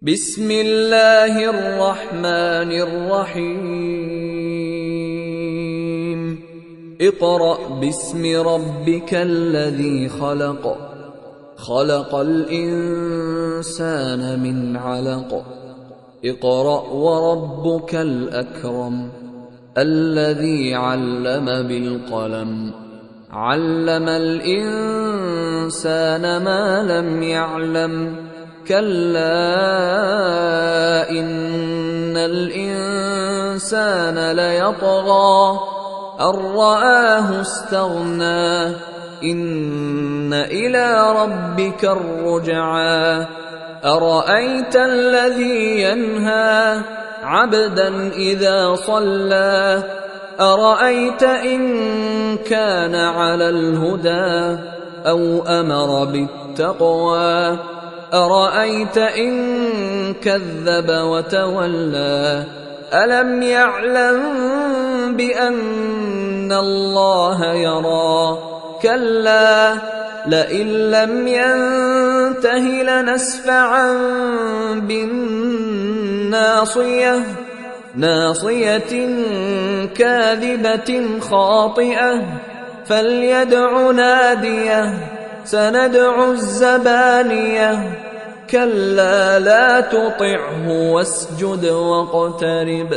بسم الله الرحمن الرحيم اقرأ باسم ربك الذي خلق خلق الإنسان من علق اقرأ وربك الأكرم الذي علم بالقلم علم الإنسان ما لم يعلم كلا إن الإنسان ليطغى أن رآه استغنى إن إلى ربك الرجعى أرأيت الذي ينهى عبدا إذا صلى أرأيت إن كان على الهدى أو أمر بالتقوى أرأيت إن كذب وتولى ألم يعلم بأن الله يرى كلا لئن لم ينته لنسفعا بالناصية ناصية كاذبة خاطئة فليدع ناديه سندع الزبانية كلا لا تطعه واسجد واقترب